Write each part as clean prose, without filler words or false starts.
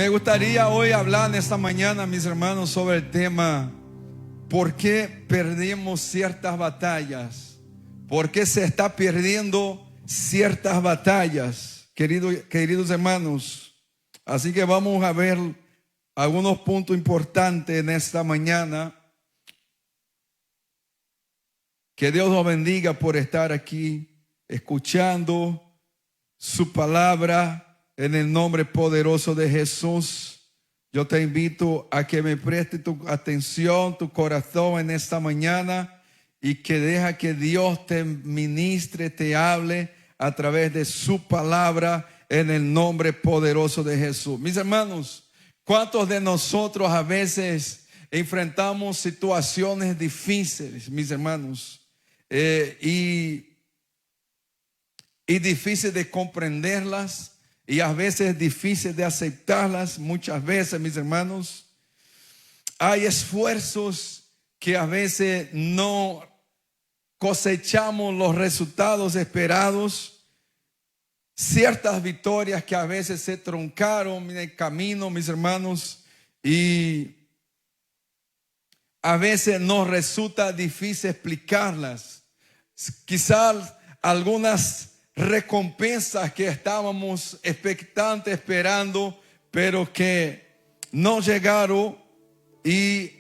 Me gustaría hoy hablar en esta mañana, mis hermanos, sobre el tema ¿por qué perdemos ciertas batallas? ¿Por qué se está perdiendo ciertas batallas, queridos hermanos? Así que vamos a ver algunos puntos importantes en esta mañana. Que Dios los bendiga por estar aquí escuchando su palabra. En el nombre poderoso de Jesús, yo te invito a que me preste tu atención, tu corazón en esta mañana, y que deja que Dios te ministre, te hable a través de su palabra en el nombre poderoso de Jesús. Mis hermanos, ¿cuántos de nosotros a veces enfrentamos situaciones difíciles, mis hermanos? Y difícil de comprenderlas, y a veces difícil de aceptarlas. Muchas veces, mis hermanos, hay esfuerzos que a veces no cosechamos los resultados esperados, ciertas victorias que a veces se truncaron en el camino, mis hermanos, y a veces nos resulta difícil explicarlas. Quizás algunas recompensas que estábamos expectantes, esperando, pero que no llegaron. Y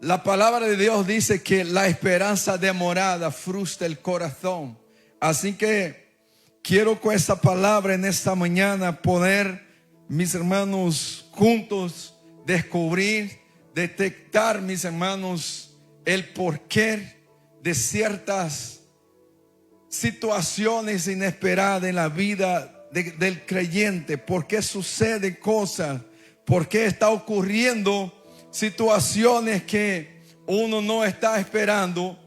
la palabra de Dios dice que la esperanza demorada frustra el corazón. Así que quiero con esta palabra en esta mañana poder, mis hermanos, juntos descubrir, detectar, mis hermanos, el porqué de ciertas situaciones inesperadas en la vida del creyente. ¿Por qué suceden cosas? ¿Por qué está ocurriendo situaciones que uno no está esperando?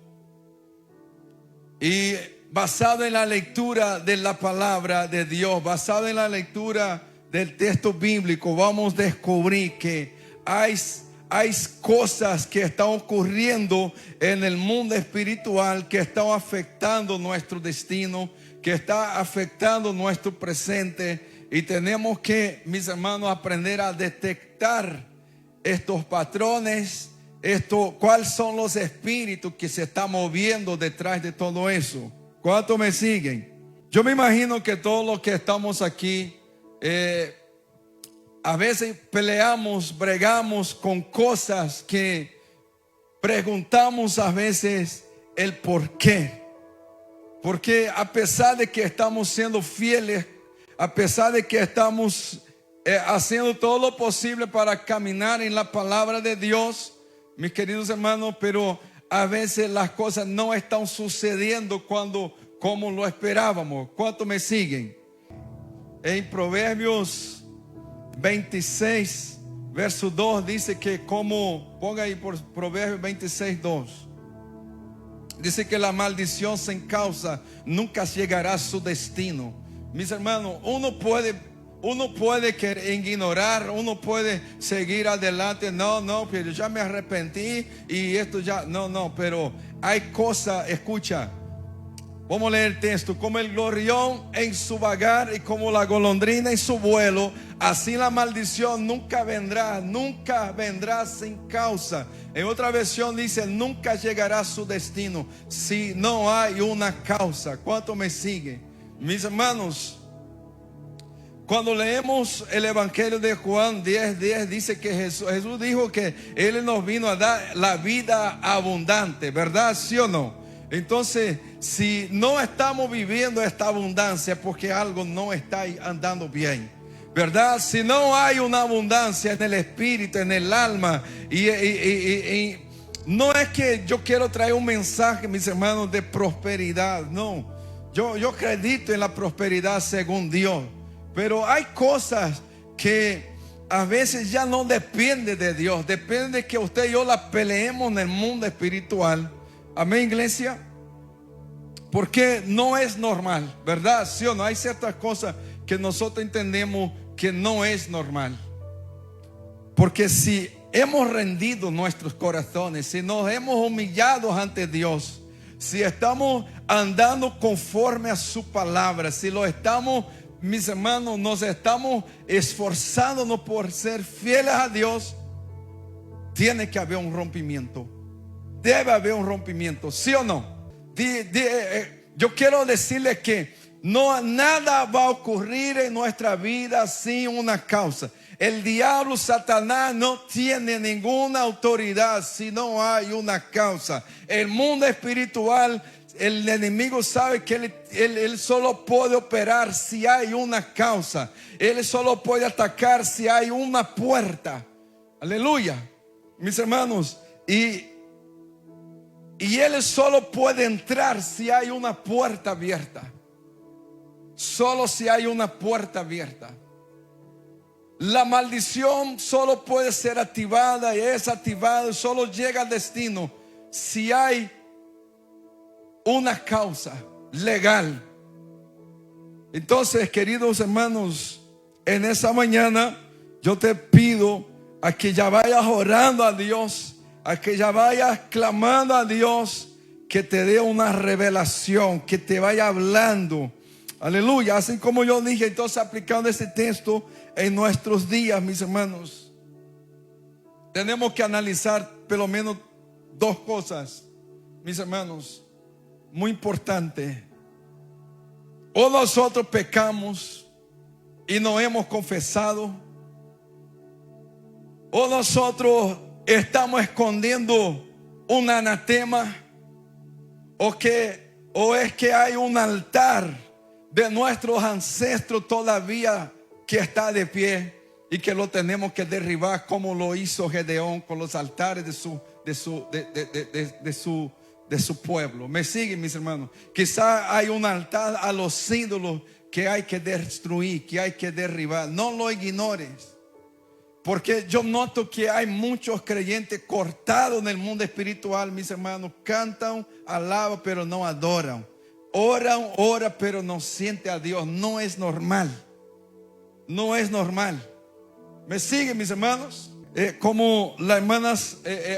Y basado en la lectura de la palabra de Dios, basado en la lectura del texto bíblico, vamos a descubrir que hay cosas que están ocurriendo en el mundo espiritual que están afectando nuestro destino, que está afectando nuestro presente, y tenemos que, mis hermanos, aprender a detectar estos patrones, cuáles son los espíritus que se están moviendo detrás de todo eso. ¿Cuántos me siguen? Yo me imagino que todos los que estamos aquí a veces peleamos, bregamos con cosas que preguntamos a veces el por qué. Porque a pesar de que estamos siendo fieles, a pesar de que estamos haciendo todo lo posible para caminar en la palabra de Dios, mis queridos hermanos, pero a veces las cosas no están sucediendo como lo esperábamos. ¿Cuántos me siguen? En Proverbios 26, verso 2 dice que ponga ahí por Proverbios 26, 2. Dice que la maldición sin causa nunca llegará a su destino. Mis hermanos, uno puede ignorar, uno puede seguir adelante. No, pero ya me arrepentí y esto ya, no, pero hay cosas, escucha. Vamos a leer el texto. Como el gorrión en su vagar y como la golondrina en su vuelo, así la maldición nunca vendrá sin causa. En otra versión dice, nunca llegará a su destino si no hay una causa. ¿Cuánto me sigue? Mis hermanos, cuando leemos el Evangelio de Juan 10:10, dice que Jesús dijo que Él nos vino a dar la vida abundante, ¿verdad? ¿Sí o no? Entonces, si no estamos viviendo esta abundancia, porque algo no está andando bien, ¿verdad? Si no hay una abundancia en el espíritu, en el alma, y no es que yo quiero traer un mensaje, mis hermanos, de prosperidad. No, yo acredito en la prosperidad según Dios, pero hay cosas que a veces ya no depende de Dios, depende de que usted y yo las peleemos en el mundo espiritual. Amén, iglesia. Porque no es normal, ¿verdad? ¿Sí o no? Hay ciertas cosas que nosotros entendemos que no es normal. Porque si hemos rendido nuestros corazones, si nos hemos humillado ante Dios, si estamos andando conforme a su palabra, si lo estamos mis hermanos, nos estamos esforzándonos por ser fieles a Dios, tiene que haber un rompimiento. Debe haber un rompimiento, ¿sí o no? Yo quiero decirles que nada va a ocurrir en nuestra vida sin una causa. El diablo, Satanás, no tiene ninguna autoridad si no hay una causa. El mundo espiritual, el enemigo sabe que él solo puede operar si hay una causa. Él solo puede atacar si hay una puerta. Aleluya, mis hermanos. Y él solo puede entrar si hay una puerta abierta. Solo si hay una puerta abierta. La maldición solo puede ser activada y es activada, solo llega al destino si hay una causa legal. Entonces, queridos hermanos, en esa mañana yo te pido a que ya vayas orando a Dios, a que ya vayas clamando a Dios, que te dé una revelación, que te vaya hablando. Aleluya, así como yo dije, entonces aplicando este texto en nuestros días, mis hermanos, tenemos que analizar pelo menos dos cosas, mis hermanos, muy importante. O nosotros pecamos y no hemos confesado, o nosotros estamos escondiendo un anatema, o es que hay un altar de nuestros ancestros todavía que está de pie y que lo tenemos que derribar, como lo hizo Gedeón con los altares de su pueblo. Me siguen, mis hermanos. Quizá hay un altar a los ídolos que hay que destruir, que hay que derribar. No lo ignores, porque yo noto que hay muchos creyentes cortados en el mundo espiritual, mis hermanos. Cantan, alaban, pero no adoran. Oran, pero no siente a Dios. No es normal. No es normal. ¿Me siguen, mis hermanos? Como la hermana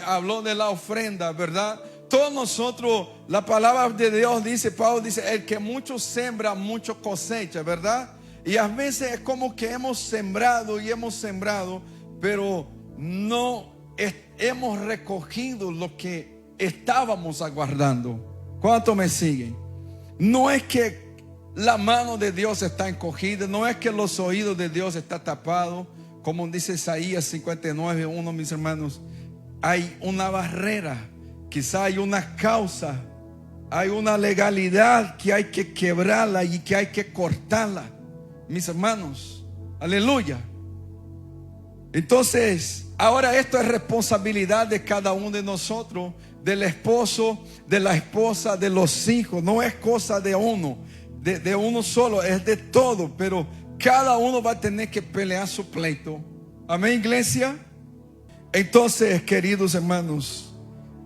habló de la ofrenda, ¿verdad? Todos nosotros, la palabra de Dios dice, Pablo dice, el que mucho siembra, mucho cosecha, ¿verdad? Y a veces es como que hemos sembrado, pero no hemos recogido lo que estábamos aguardando. ¿Cuánto me siguen? No es que la mano de Dios está encogida, no es que los oídos de Dios están tapados, como dice Isaías 59:1, mis hermanos. Hay una barrera, quizá hay una causa, hay una legalidad que hay que quebrarla y que hay que cortarla, mis hermanos. Aleluya. Entonces, ahora esto es responsabilidad de cada uno de nosotros, del esposo, de la esposa, de los hijos. No es cosa de uno, de uno solo, es de todo. Pero cada uno va a tener que pelear su pleito. Amén, iglesia. Entonces, queridos hermanos,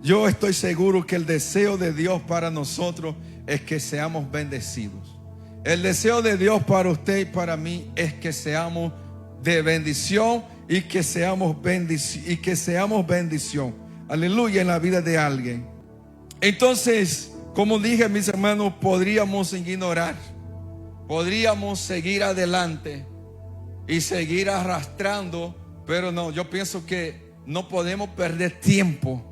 yo estoy seguro que el deseo de Dios para nosotros es que seamos bendecidos. El deseo de Dios para usted y para mí es que seamos de bendición y que seamos bendición. Aleluya, en la vida de alguien. Entonces, como dije, mis hermanos, podríamos ignorar, podríamos seguir adelante y seguir arrastrando, pero no, yo pienso que no podemos perder tiempo,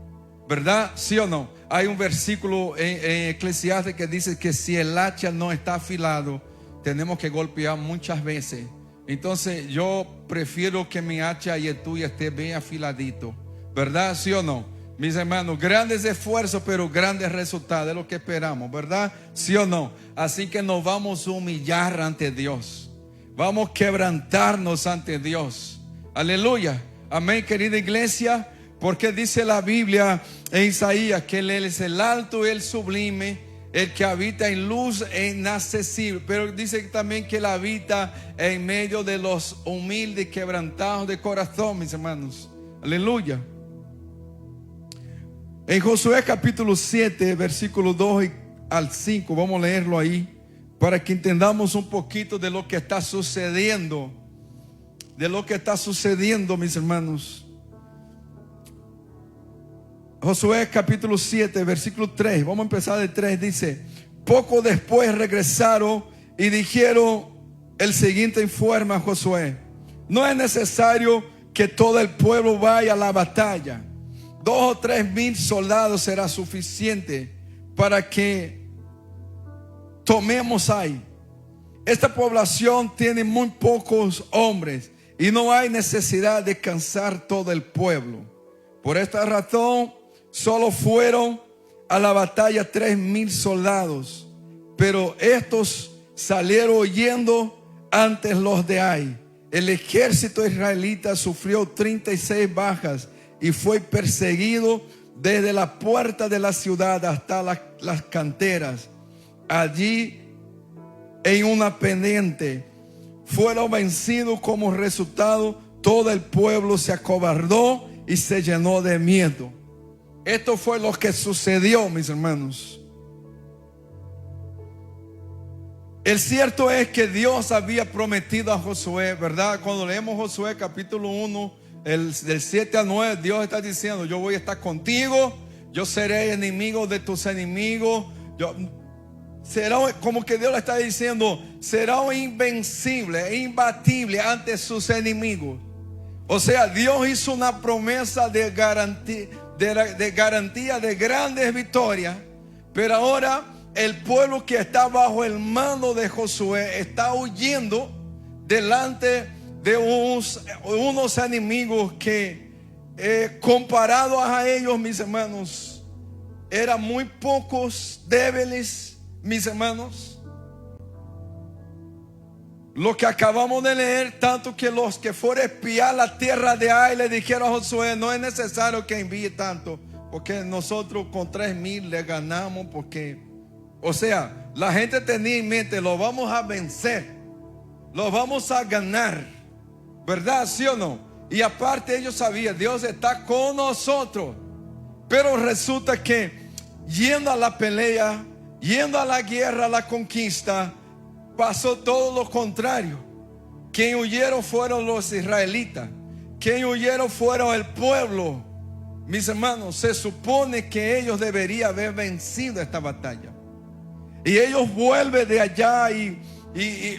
¿verdad? ¿Sí o no? Hay un versículo en Eclesiastes que dice que si el hacha no está afilado, tenemos que golpear muchas veces. Entonces yo prefiero que mi hacha y el tuyo esté bien afiladito, ¿verdad? ¿Sí o no? Mis hermanos, grandes esfuerzos, pero grandes resultados, es lo que esperamos, ¿verdad? ¿Sí o no? Así que nos vamos a humillar ante Dios, vamos a quebrantarnos ante Dios. Aleluya, amén, querida iglesia. Porque dice la Biblia en Isaías que Él es el alto y el sublime, el que habita en luz inaccesible. Pero dice también que Él habita en medio de los humildes y quebrantados de corazón, mis hermanos. Aleluya. En Josué capítulo 7, versículos 2 al 5, vamos a leerlo ahí para que entendamos un poquito de lo que está sucediendo. De lo que está sucediendo, mis hermanos. Josué capítulo 7, versículo 3. Vamos a empezar del 3. Dice: poco después regresaron y dijeron el siguiente informe a Josué: no es necesario que todo el pueblo vaya a la batalla. 2 o 3 mil soldados será suficiente para que tomemos ahí. Esta población tiene muy pocos hombres y no hay necesidad de cansar todo el pueblo. Por esta razón solo fueron a la batalla 3 mil soldados, pero estos salieron huyendo antes los de Ai. El ejército israelita sufrió 36 bajas y fue perseguido desde la puerta de la ciudad hasta las canteras. Allí, en una pendiente, fueron vencidos. Como resultado, todo el pueblo se acobardó y se llenó de miedo. Esto fue lo que sucedió, mis hermanos. El cierto es que Dios había prometido a Josué, ¿verdad? Cuando leemos Josué capítulo 1, del 7 al 9, Dios está diciendo: yo voy a estar contigo, yo seré enemigo de tus enemigos. Será, como que Dios le está diciendo, será invencible, imbatible ante sus enemigos. O sea, Dios hizo una promesa de garantía, de grandes victorias. Pero ahora el pueblo que está bajo el mando de Josué está huyendo delante de unos enemigos que comparados a ellos, mis hermanos, eran muy pocos, débiles, mis hermanos. Lo que acabamos de leer, tanto que los que fueron a espiar la tierra de Ai le dijeron a Josué: no es necesario que envíe tanto, porque nosotros con 3 mil le ganamos. Porque, o sea, la gente tenía en mente: lo vamos a vencer, lo vamos a ganar, ¿verdad? ¿Sí o no? Y aparte ellos sabían, Dios está con nosotros. Pero resulta que yendo a la pelea, yendo a la guerra, a la conquista, pasó todo lo contrario. Quien huyeron fueron los israelitas. Quien huyeron fueron el pueblo. Mis hermanos, se supone que ellos deberían haber vencido esta batalla. Y ellos vuelven de allá y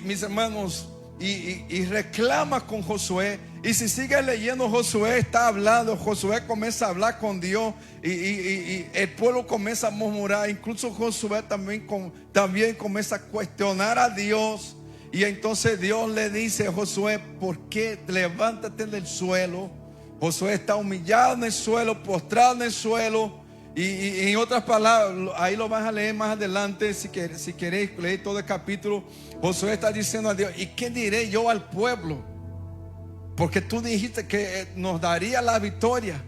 mis hermanos, y reclama con Josué. Y si sigue leyendo, Josué está hablando. Josué comienza a hablar con Dios y el pueblo comienza a murmurar. Incluso Josué también comienza a cuestionar a Dios. Y entonces Dios le dice a Josué: ¿por qué? Levántate del suelo. Josué está humillado en el suelo, postrado en el suelo. Y en otras palabras, ahí lo vas a leer más adelante, si queréis leer todo el capítulo. Josué está diciendo a Dios: ¿y qué diré yo al pueblo? Porque tú dijiste que nos daría la victoria,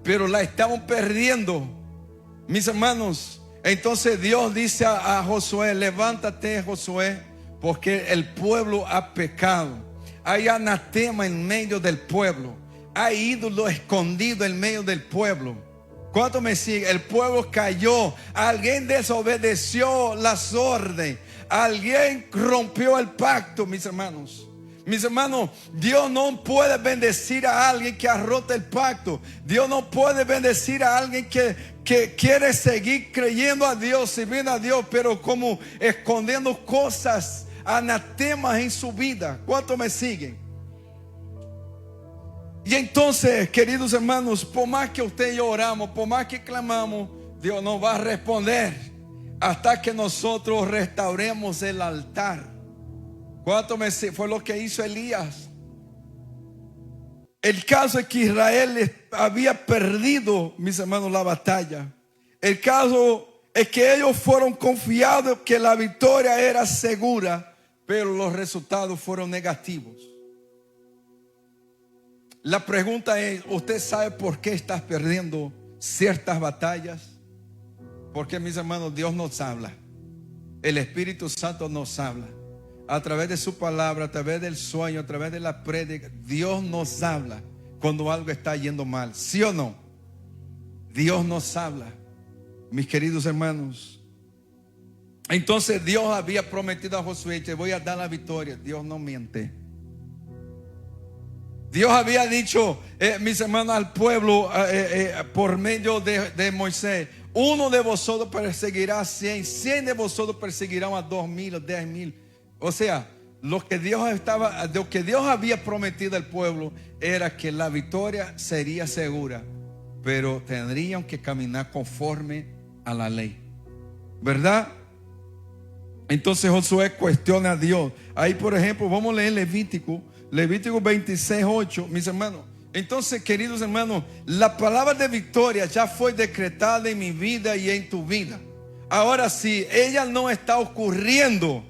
pero la estamos perdiendo, mis hermanos. Entonces Dios dice a Josué: levántate, Josué, porque el pueblo ha pecado. Hay anatema en medio del pueblo. Hay ídolo escondido en medio del pueblo. ¿Cuánto me sigue? El pueblo cayó. Alguien desobedeció las órdenes. Alguien rompió el pacto, mis hermanos. Mis hermanos, Dios no puede bendecir a alguien que ha roto el pacto. Dios no puede bendecir a alguien que quiere seguir creyendo a Dios, sirviendo a Dios, pero como escondiendo cosas, anatemas en su vida. ¿Cuánto me siguen? Y entonces, queridos hermanos, por más que usted y yo oramos, por más que clamamos, Dios nos va a responder hasta que nosotros restauremos el altar. ¿Cuánto me siguen? Fue lo que hizo Elías. El caso es que Israel había perdido, mis hermanos, la batalla. El caso es que ellos fueron confiados que la victoria era segura, pero los resultados fueron negativos. La pregunta es: ¿usted sabe por qué estás perdiendo ciertas batallas? Porque, mis hermanos, Dios nos habla. El Espíritu Santo nos habla. A través de su palabra, a través del sueño, a través de la prédica, Dios nos habla cuando algo está yendo mal. ¿Sí o no? Dios nos habla, mis queridos hermanos. Entonces Dios había prometido a Josué: te voy a dar la victoria. Dios no miente. Dios había dicho, mis hermanos, al pueblo por medio de Moisés: uno de vosotros perseguirá a 100, 100 de vosotros perseguirán a 2,000 o 10,000. O sea, lo que Dios había prometido al pueblo era que la victoria sería segura, pero tendrían que caminar conforme a la ley, ¿verdad? Entonces Josué cuestiona a Dios. Ahí, por ejemplo, vamos a leer Levítico 26:8, mis hermanos. Entonces, queridos hermanos, la palabra de victoria ya fue decretada en mi vida y en tu vida. Ahora, si ella no está ocurriendo,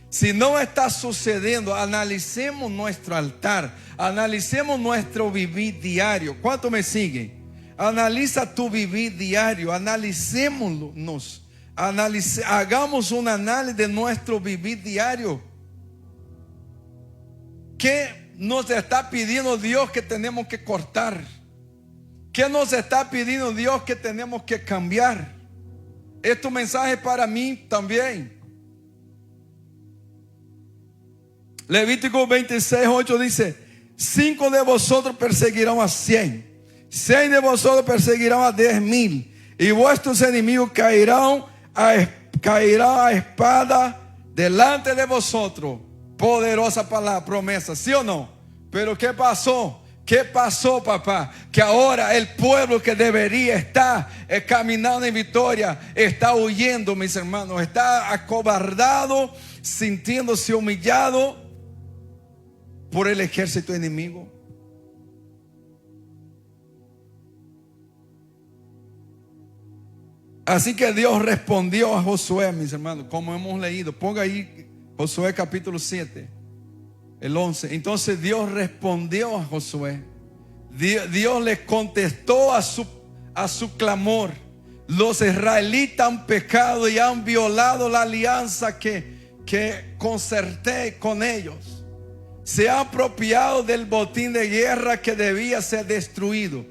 si no está sucediendo, analicemos nuestro altar, analicemos nuestro vivir diario. ¿Cuánto me sigue? Analiza tu vivir diario, analicémonos, hagamos un análisis de nuestro vivir diario. ¿Qué nos está pidiendo Dios que tenemos que cortar? ¿Qué nos está pidiendo Dios que tenemos que cambiar? Es tu mensaje para mí también. Levítico 26:8 dice: 5 de vosotros perseguirán a 100, 6 de vosotros perseguirán a 10,000, y vuestros enemigos caerán a espada delante de vosotros. Poderosa palabra, promesa, ¿sí o no? Pero ¿qué pasó? ¿Qué pasó, papá? Que ahora el pueblo que debería estar caminando en victoria está huyendo, mis hermanos. Está acobardado, sintiéndose humillado por el ejército enemigo. Así que Dios respondió a Josué, mis hermanos, como hemos leído. Ponga ahí Josué capítulo 7, el 11. Entonces Dios respondió a Josué. Dios les contestó a su clamor. Los israelitas han pecado y han violado la alianza que concerté con ellos. Se han apropiado del botín de guerra que debía ser destruido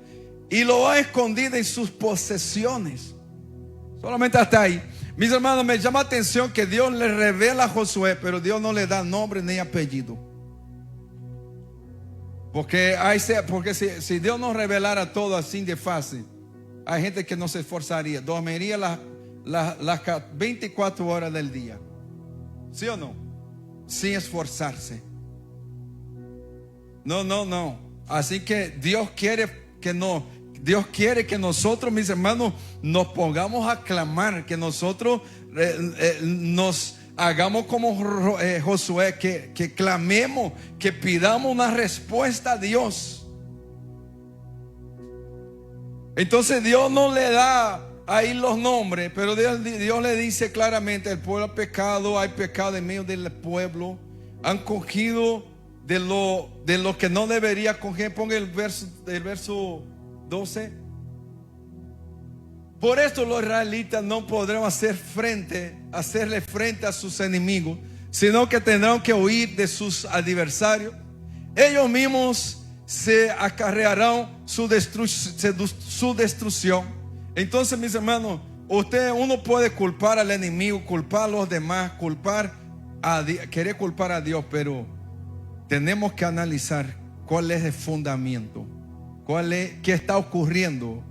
y lo han escondido en sus posesiones. Solamente hasta ahí. Mis hermanos, me llama la atención que Dios le revela a Josué, pero Dios no le da nombre ni apellido. Porque si Dios nos revelara todo así de fácil, hay gente que no se esforzaría, dormiría las 24 horas del día. ¿Sí o no? Sin esforzarse. No. Así que Dios quiere que nosotros, mis hermanos, nos pongamos a clamar, que nosotros nos hagamos como Josué, que clamemos, que pidamos una respuesta a Dios. Entonces Dios no le da ahí los nombres, pero Dios le dice claramente: el pueblo ha pecado, hay pecado en medio del pueblo, han cogido de lo que no debería coger. Ponga el verso 12. Por esto los israelitas no podrán hacerle frente a sus enemigos, sino que tendrán que huir de sus adversarios. Ellos mismos se acarrearán su destrucción. Entonces, mis hermanos, uno puede culpar al enemigo, culpar a los demás, querer culpar a Dios, pero tenemos que analizar cuál es el fundamento, qué está ocurriendo.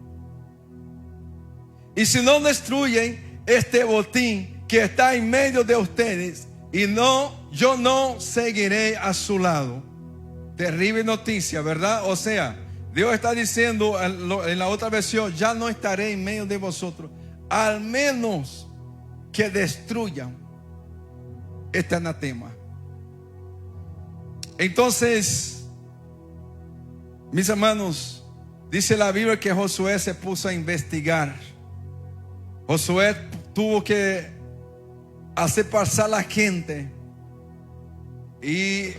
Y si no destruyen este botín que está en medio de ustedes, yo no seguiré a su lado. Terrible noticia, ¿verdad? O sea, Dios está diciendo en la otra versión: ya no estaré en medio de vosotros, al menos que destruyan este anatema. Entonces, mis hermanos, dice la Biblia que Josué se puso a investigar. Josué tuvo que hacer pasar la gente. Y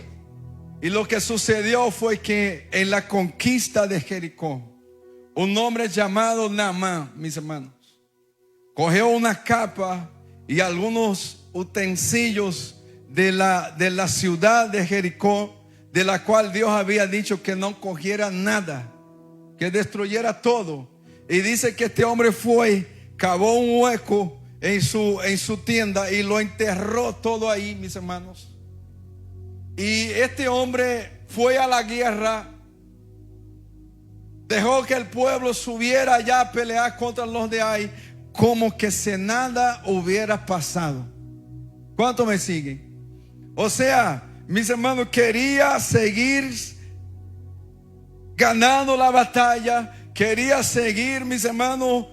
lo que sucedió fue que en la conquista de Jericó, un hombre llamado Naamán, mis hermanos, cogió una capa y algunos utensilios de la ciudad de Jericó, de la cual Dios había dicho que no cogiera nada, que destruyera todo. Y dice que este hombre cavó un hueco en su tienda y lo enterró todo ahí, mis hermanos. Y este hombre fue a la guerra, dejó que el pueblo subiera allá a pelear contra los de ahí, como que si nada hubiera pasado. ¿Cuánto me siguen? O sea, mis hermanos, quería seguir ganando la batalla, quería seguir, mis hermanos,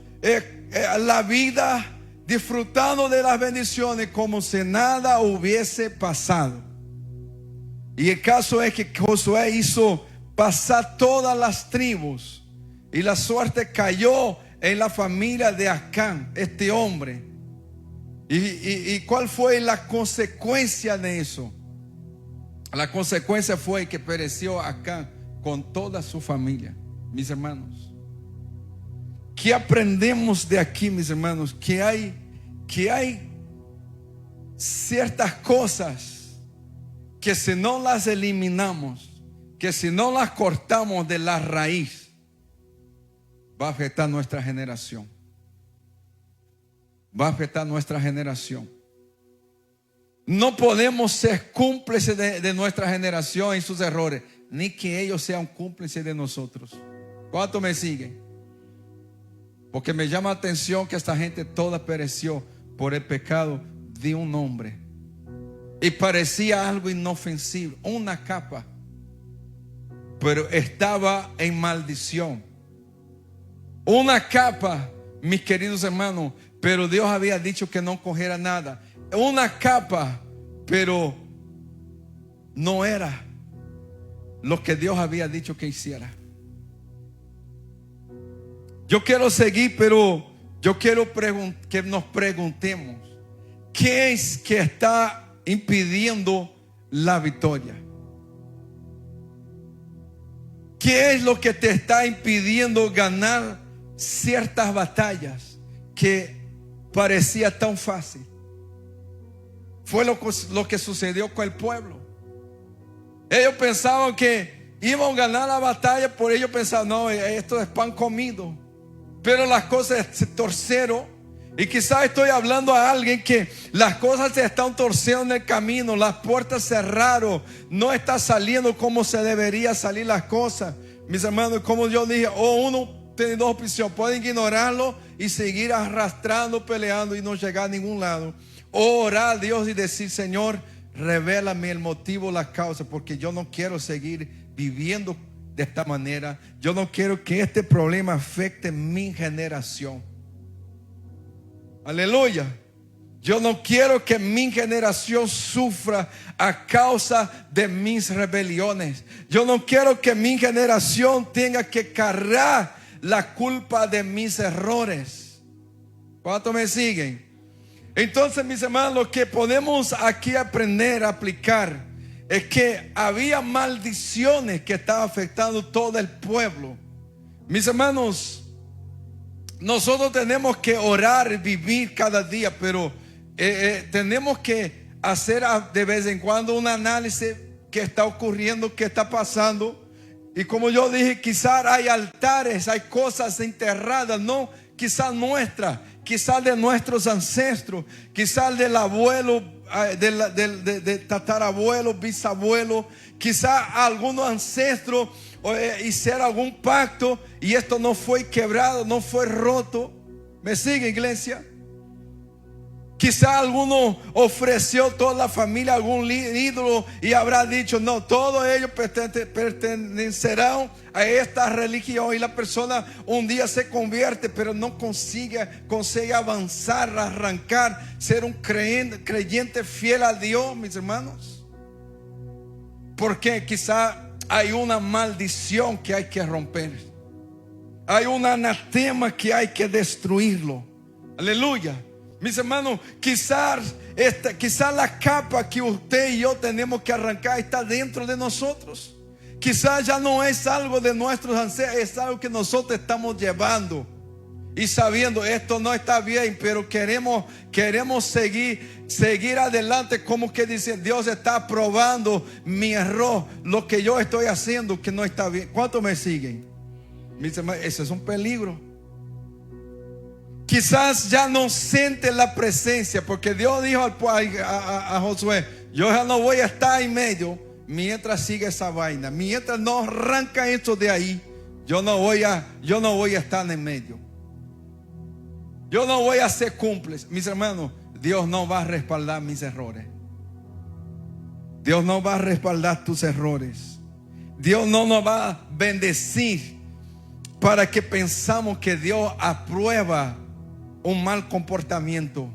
la vida, disfrutando de las bendiciones como si nada hubiese pasado. Y el caso es que Josué hizo pasar todas las tribus, y la suerte cayó en la familia de Acán, este hombre. ¿Y cuál fue la consecuencia de eso? La consecuencia fue que pereció Acán con toda su familia. Mis hermanos, ¿qué aprendemos de aquí, mis hermanos? Que hay ciertas cosas que si no las eliminamos, que si no las cortamos de la raíz, va a afectar nuestra generación. Va a afectar nuestra generación. No podemos ser cómplices de nuestra generación en sus errores, ni que ellos sean cómplices de nosotros. ¿Cuánto me siguen? Porque me llama la atención que esta gente toda pereció por el pecado de un hombre. Y parecía algo inofensivo, una capa, pero estaba en maldición. Una capa, mis queridos hermanos, pero Dios había dicho que no cogiera nada. Una capa, pero no era lo que Dios había dicho que hiciera. Yo quiero seguir, pero yo quiero que nos preguntemos, ¿qué es que está impidiendo la victoria? ¿Qué es lo que te está impidiendo ganar ciertas batallas que parecía tan fácil? Fue lo que sucedió con el pueblo. Ellos pensaban que iban a ganar la batalla, por ellos pensaban, no, esto es pan comido. Pero las cosas se torcieron. Y quizás estoy hablando a alguien que las cosas se están torciendo en el camino, las puertas cerraron, no está saliendo como se debería salir las cosas. Mis hermanos, como yo dije, uno tiene dos opciones: pueden ignorarlo y seguir arrastrando, peleando y no llegar a ningún lado, o orar a Dios y decir, Señor, revélame el motivo, la causa, porque yo no quiero seguir viviendo de esta manera. Yo no quiero que este problema afecte mi generación. Aleluya. Yo no quiero que mi generación sufra a causa de mis rebeliones. Yo no quiero que mi generación tenga que cargar la culpa de mis errores. ¿Cuántos me siguen? Entonces, mis hermanos, lo que podemos aquí aprender a aplicar es que había maldiciones que estaban afectando todo el pueblo. Mis hermanos, nosotros tenemos que orar, vivir cada día, pero tenemos que hacer de vez en cuando un análisis que está ocurriendo, que está pasando. Y como yo dije, quizás hay altares, hay cosas enterradas, no quizás nuestras, quizás de nuestros ancestros, quizás del abuelo, de tatarabuelo, bisabuelo, quizás algunos ancestros hicieron algún pacto y esto no fue quebrado, no fue roto. ¿Me sigue, iglesia? Quizá alguno ofreció toda la familia algún ídolo y habrá dicho, no, todos ellos pertenecerán a esta religión, y la persona un día se convierte, pero no consigue avanzar, arrancar, ser un creyente fiel a Dios, mis hermanos. Porque quizá hay una maldición que hay que romper, hay un anatema que hay que destruirlo. Aleluya. Mis hermanos, quizás la capa que usted y yo tenemos que arrancar está dentro de nosotros. Quizás ya no es algo de nuestros ancestros, es algo que nosotros estamos llevando y sabiendo esto no está bien, pero queremos seguir adelante, como que dicen, Dios está probando mi error, lo que yo estoy haciendo que no está bien. ¿Cuántos me siguen? Mis hermanos, ese es un peligro. Quizás ya no siente la presencia, porque Dios dijo a Josué, yo ya no voy a estar en medio mientras sigue esa vaina. Mientras no arranca esto de ahí, yo no voy a estar en medio. Yo no voy a ser cómplice. Mis hermanos, Dios no va a respaldar mis errores. Dios no va a respaldar tus errores. Dios no nos va a bendecir para que pensamos que Dios aprueba un mal comportamiento,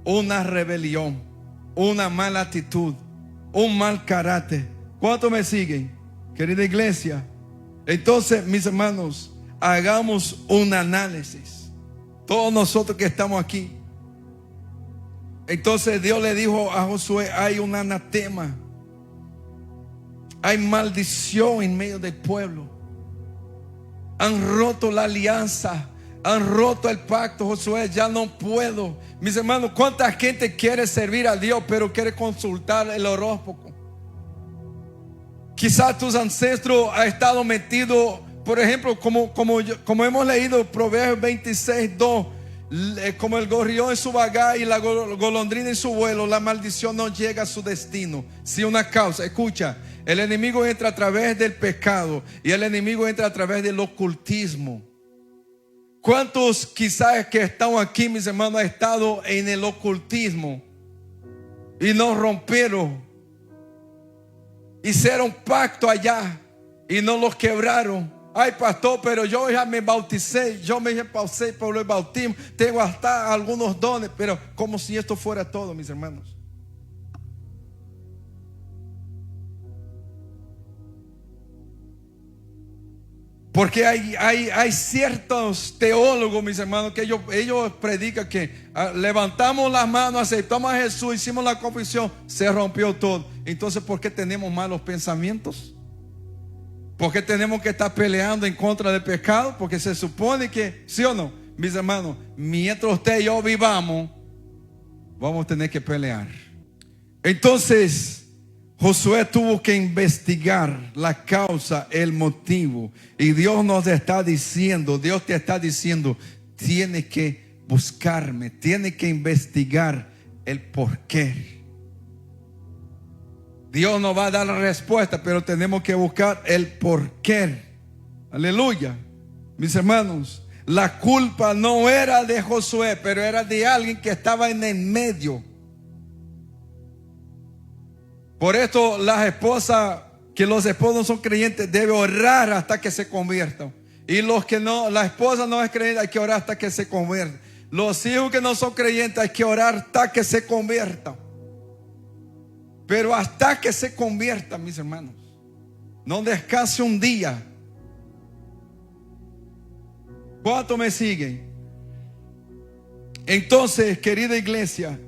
una rebelión, una mala actitud, un mal carácter. ¿Cuántos me siguen, querida iglesia? Entonces, mis hermanos, hagamos un análisis. Todos nosotros que estamos aquí. Entonces Dios le dijo a Josué: hay un anatema, hay maldición en medio del pueblo. Han roto la alianza, han roto el pacto. Josué, ya no puedo. Mis hermanos, ¿cuánta gente quiere servir a Dios pero quiere consultar el horóscopo? Quizás tus ancestros han estado metidos, por ejemplo, como hemos leído Proverbios 26:2, como el gorrión en su vagar y la golondrina en su vuelo, la maldición no llega a su destino. Si una causa, escucha, el enemigo entra a través del pecado y el enemigo entra a través del ocultismo. ¿Cuántos quizás que están aquí, mis hermanos, han estado en el ocultismo y no rompieron? Hicieron pacto allá y no los quebraron. Ay, pastor, pero yo ya me bauticé, yo me pasé por el bautismo, tengo hasta algunos dones, pero como si esto fuera todo, mis hermanos. Porque hay ciertos teólogos, mis hermanos, que ellos predican que levantamos las manos, aceptamos a Jesús, hicimos la confesión, se rompió todo. Entonces, ¿por qué tenemos malos pensamientos? ¿Por qué tenemos que estar peleando en contra del pecado? Porque se supone que, ¿sí o no? Mis hermanos, mientras usted y yo vivamos, vamos a tener que pelear. Entonces Josué tuvo que investigar la causa, el motivo. Y Dios nos está diciendo, Dios te está diciendo, tienes que buscarme, tienes que investigar el porqué. Dios nos va a dar la respuesta, pero tenemos que buscar el porqué. Aleluya. Mis hermanos, la culpa no era de Josué, pero era de alguien que estaba en el medio. Por esto las esposas, que los esposos no son creyentes, deben orar hasta que se conviertan. Y los que no, la esposa no es creyente, hay que orar hasta que se conviertan. Los hijos que no son creyentes, hay que orar hasta que se conviertan. Pero hasta que se conviertan, mis hermanos, no descanse un día. ¿Cuánto me siguen? Entonces, querida iglesia,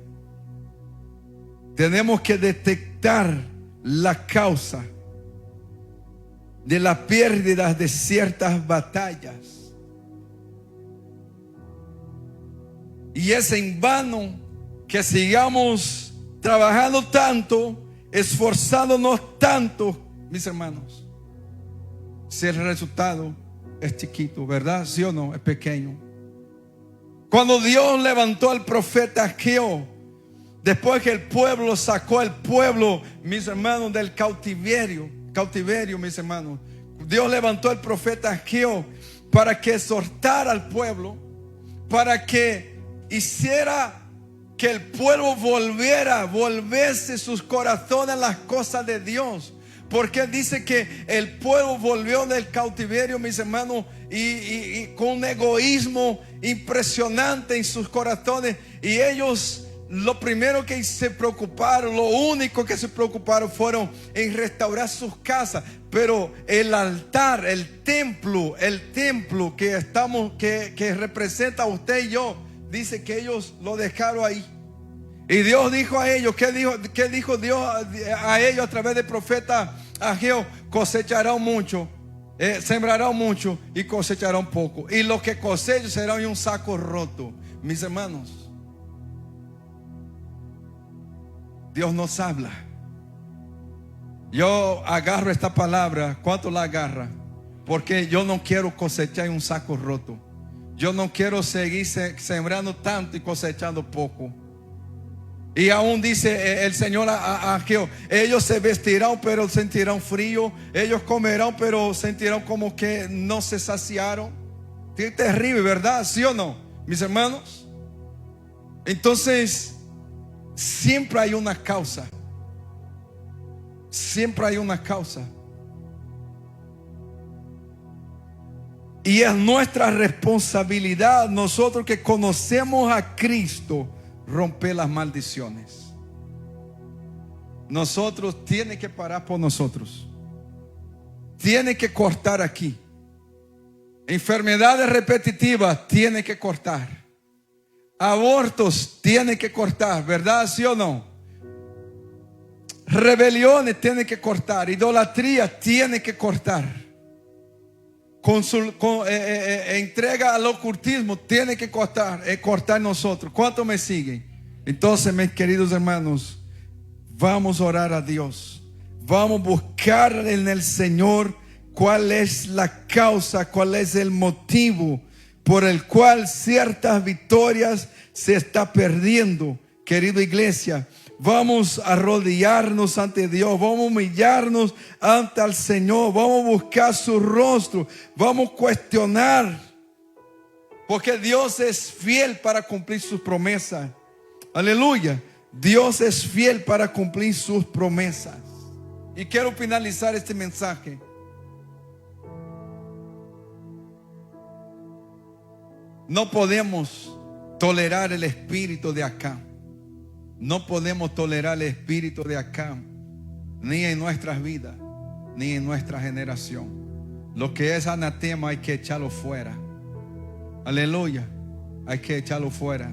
tenemos que detectar la causa de las pérdidas de ciertas batallas. Y es en vano que sigamos trabajando tanto, esforzándonos tanto, mis hermanos, si el resultado es chiquito, ¿verdad? ¿Sí o no? Es pequeño. Cuando Dios levantó al profeta Ageo, después que el pueblo sacó al pueblo, mis hermanos, del cautiverio, mis hermanos, Dios levantó al profeta Ageo para que exhortara al pueblo, para que hiciera que el pueblo volviese sus corazones a las cosas de Dios. Porque dice que el pueblo volvió del cautiverio, mis hermanos, y con un egoísmo impresionante en sus corazones. Y ellos, lo primero que se preocuparon, lo único que se preocuparon fueron en restaurar sus casas. Pero el altar, el templo que representa a usted y yo, dice que ellos lo dejaron ahí. Y Dios dijo a ellos, ¿qué dijo Dios a ellos a través del profeta Ageo? Cosecharán mucho, sembrarán mucho y cosecharán poco. Y lo que cosechan será en un saco roto. Mis hermanos, Dios nos habla. Yo agarro esta palabra. ¿Cuánto la agarra? Porque yo no quiero cosechar en un saco roto. Yo no quiero seguir sembrando tanto y cosechando poco. Y aún dice el Señor a Ageo: ellos se vestirán pero sentirán frío, ellos comerán pero sentirán como que no se saciaron. Qué terrible, ¿verdad? ¿Sí o no, mis hermanos? Entonces, siempre hay una causa. siempre hay una causa. Y es nuestra responsabilidad, nosotros que conocemos a Cristo, romper las maldiciones. Nosotros tiene que parar por nosotros. Tiene que cortar aquí. Enfermedades repetitivas tiene que cortar. Abortos tiene que cortar, ¿verdad? ¿Sí o no? Rebeliones tiene que cortar. Idolatría tiene que cortar. Entrega al ocultismo tiene que cortar nosotros. ¿Cuántos me siguen? Entonces, mis queridos hermanos, vamos a orar a Dios. Vamos a buscar en el Señor cuál es la causa, cuál es el motivo por el cual ciertas victorias se está perdiendo. Querida iglesia, vamos a arrodillarnos ante Dios, vamos a humillarnos ante el Señor, vamos a buscar su rostro, vamos a cuestionar, porque Dios es fiel para cumplir sus promesas. Aleluya, Dios es fiel para cumplir sus promesas. Y quiero finalizar este mensaje. No podemos tolerar el espíritu de Acán. No podemos tolerar el espíritu de Acán, ni en nuestras vidas, ni en nuestra generación. Lo que es anatema hay que echarlo fuera. Aleluya, hay que echarlo fuera.